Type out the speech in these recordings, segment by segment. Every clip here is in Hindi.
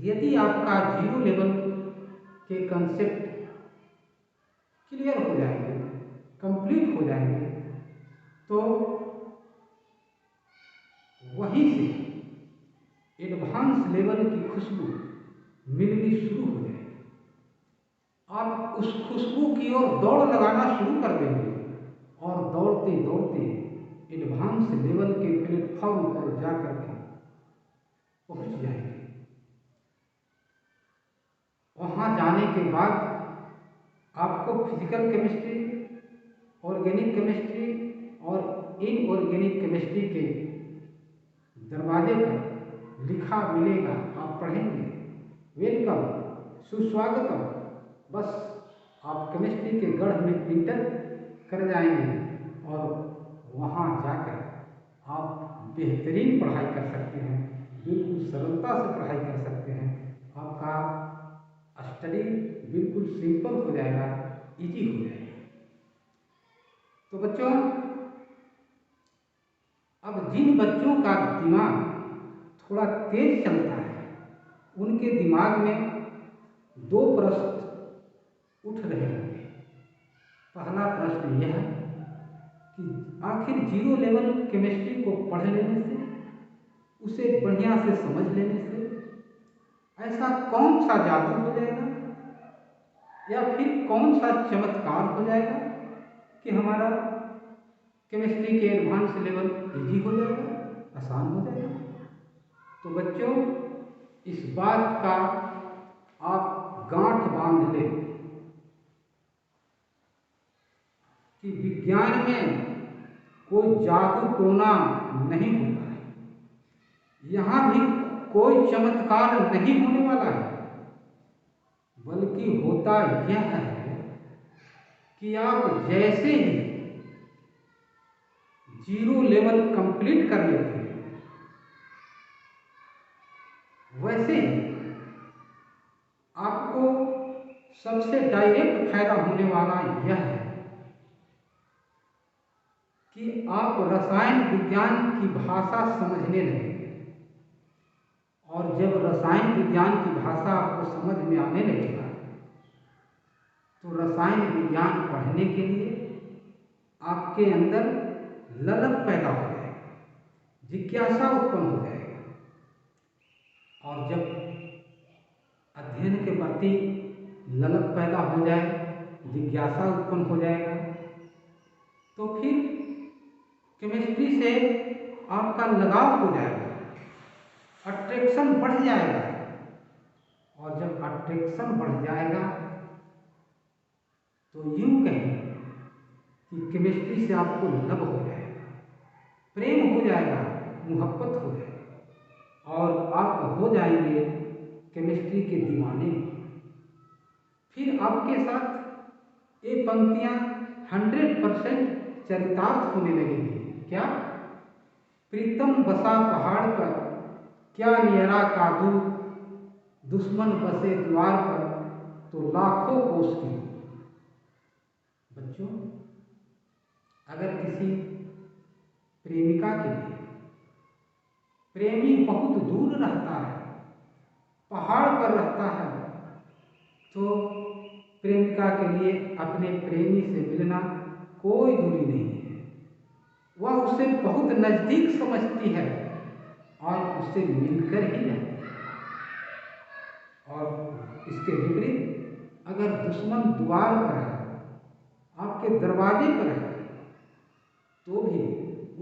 यदि आपका जीरो लेवल के कंसेप्ट क्लियर हो जाएंगे, कंप्लीट हो जाएंगे, तो वहीं से एडवांस लेवल की खुशबू मिलनी शुरू हो जाएगी। आप उस खुशबू की ओर दौड़ लगाना शुरू कर देंगे और दौड़ते दौड़ते एडवांस लेवल के प्लेटफॉर्म पर जाकर के पहुंच जाएंगे। वहां जाने के बाद आपको फिजिकल केमिस्ट्री, ऑर्गेनिक केमिस्ट्री और इनऑर्गेनिक केमिस्ट्री के दरवाजे पर लिखा मिलेगा। आप पढ़ेंगे, वेलकम, सुस्वागतम। बस आप केमिस्ट्री के गढ़ में इंटर कर जाएंगे और वहाँ जाकर आप बेहतरीन पढ़ाई कर सकते हैं, बिल्कुल सरलता से पढ़ाई कर सकते हैं। आपका स्टडी बिल्कुल सिंपल हो जाएगा, इजी हो जाएगा। तो बच्चों, अब जिन बच्चों का दिमाग थोड़ा तेज चलता है, उनके दिमाग में दो प्रश्न उठ रहे होंगे। पहला प्रश्न यह कि आखिर जीरो लेवल केमिस्ट्री को पढ़ लेने से, उसे बढ़िया से समझ लेने से ऐसा कौन सा जादू हो जाएगा या फिर कौन सा चमत्कार हो जाएगा कि हमारा केमिस्ट्री के एडवांस लेवल इजी हो जाएगा, आसान हो जाएगा। तो बच्चों, इस बात का आप गांठ बांध लें कि विज्ञान में कोई जादू टोना नहीं होता है। यहाँ भी कोई चमत्कार नहीं होने वाला है, बल्कि होता यह है कि आप जैसे ही जीरो लेवल कंप्लीट कर लेते हैं, वैसे ही आपको सबसे डायरेक्ट फायदा होने वाला यह है कि आप रसायन विज्ञान की भाषा समझने लगेंगे। और जब रसायन विज्ञान की भाषा आपको समझ में आने लगेगा, तो रसायन विज्ञान पढ़ने के लिए आपके अंदर ललक पैदा हो जाएगा, जिज्ञासा उत्पन्न हो जाएगा। और जब अध्ययन के प्रति ललक पैदा हो जाए, जिज्ञासा उत्पन्न हो जाएगा, तो फिर केमिस्ट्री से आपका लगाव हो जाएगा, अट्रैक्शन बढ़ जाएगा। और जब अट्रैक्शन बढ़ जाएगा तो यूं कहें कि केमिस्ट्री से आपको लव हो जाएगा, प्रेम हो जाएगा, मोहब्बत हो जाएगा और आप हो जाएंगे केमिस्ट्री के दीवाने। फिर आपके साथ ये पंक्तियां 100% चरितार्थ होने लगेगी। क्या? प्रीतम बसा पहाड़ पर, क्या नियरा का दूर, दुश्मन बसे द्वार पर, तो लाखों कोस की दूर। बच्चों, अगर किसी प्रेमिका के लिए प्रेमी बहुत दूर रहता है, पहाड़ पर रहता है, तो प्रेमिका के लिए अपने प्रेमी से मिलना कोई दूरी नहीं है। वह उसे बहुत नजदीक समझती है और उससे मिलकर ही रहती है। और इसके विपरीत अगर दुश्मन द्वार पर है, आपके दरवाजे पर है, तो भी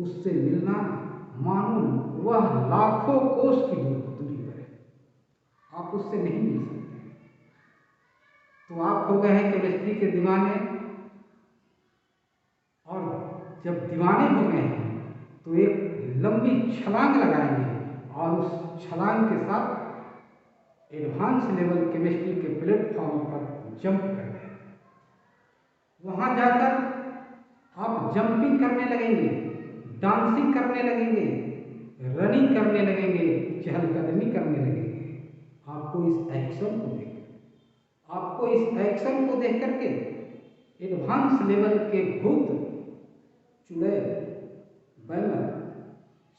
उससे मिलना मानो वह लाखों कोस की दूरी पर है, आप उससे नहीं मिल सकते। तो आप हो गए हैं केमिस्ट्री के दीवाने, और जब दीवाने हो गए हैं तो एक लंबी छलांग लगाएंगे और उस छलांग के साथ एडवांस लेवल केमिस्ट्री के प्लेटफॉर्म पर जंप कर देंगे। वहां जाकर आप जंपिंग करने लगेंगे, डांसिंग करने लगेंगे, रनिंग करने लगेंगे, चहलकदमी करने लगेंगे। आपको इस एक्शन को देख करके एडवांस लेवल के भूत, चुड़ैल, बैमर,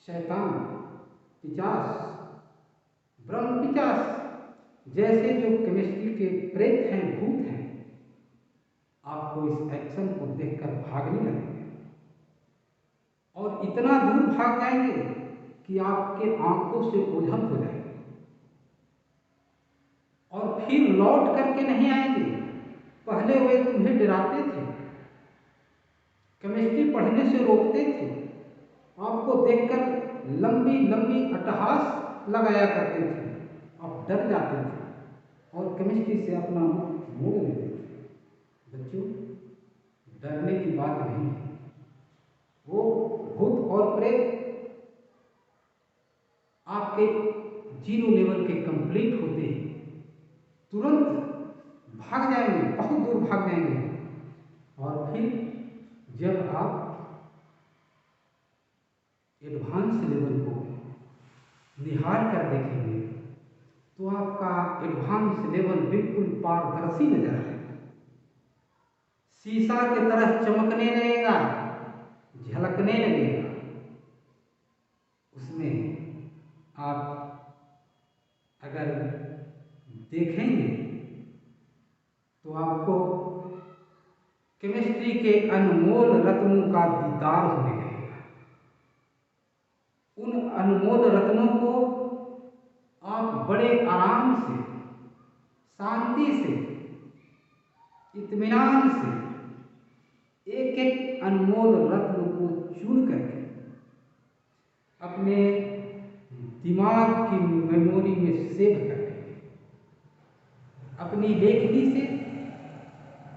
शैतान, पिशाच, ब्रह्म पिशाच जैसे जो केमिस्ट्री के प्रेत हैं, भूत हैं, आपको इस एक्शन को देखकर भागने लगेंगे और इतना दूर भाग जाएंगे कि आपके आंखों से ओझल हो जाएंगे और फिर लौट करके नहीं आएंगे। पहले वे तुम्हें डराते थे, केमिस्ट्री पढ़ने से रोकते थे, आपको देखकर लंबी लंबी अट्टहास लगाया करते थे, आप डर जाते थे और केमिस्ट्री से अपना मुख मोड़ लेते थे। बच्चों, डरने की बात नहीं है। वो भूत और प्रेत आपके जीरो लेवल के कंप्लीट होते ही तुरंत भाग जाएंगे, बहुत दूर भाग जाएंगे और फिर जब आप एडवांस लेवल को निहार कर देखेंगे तो आपका एडवांस लेवल बिल्कुल पारदर्शी नजर आएगा, शीशा की तरह चमकने लगेगा, झलकने लगेगा। उसमें आप अगर देखेंगे तो आपको केमिस्ट्री के अनमोल रत्नों का दीदार होने लगेगा। उन अनमोल रत्नों को आप बड़े आराम से, शांति से, इत्मीनान से एक एक अनमोल रत्न को चुन करके अपने दिमाग की मेमोरी में सेव करके अपनी लेखनी से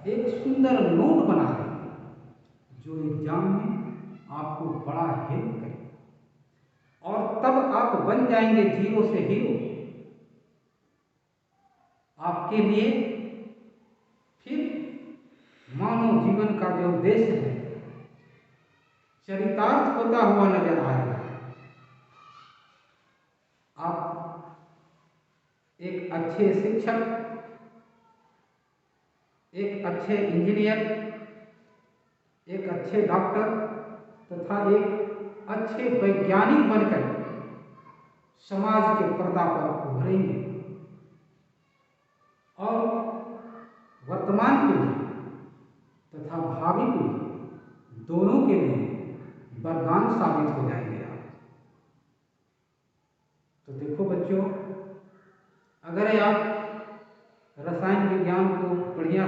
एक सुंदर नोट बना लें जो एग्जाम में आपको बड़ा हेल्प करे और तब आप बन जाएंगे जीरो से हीरो। आपके लिए फिर मानव जीवन का जो उद्देश्य है चरितार्थ होता हुआ नजर आएगा। आप एक अच्छे शिक्षक, एक अच्छे इंजीनियर, एक अच्छे डॉक्टर तथा एक अच्छे वैज्ञानिक बनकर समाज के पर्दा पर उभरेंगे और वर्तमान पीढ़ी तथा भावी पीढ़ी दोनों के लिए वरदान साबित हो जाएंगे आप। तो देखो बच्चों, अगर आप रसायन विज्ञान को बढ़िया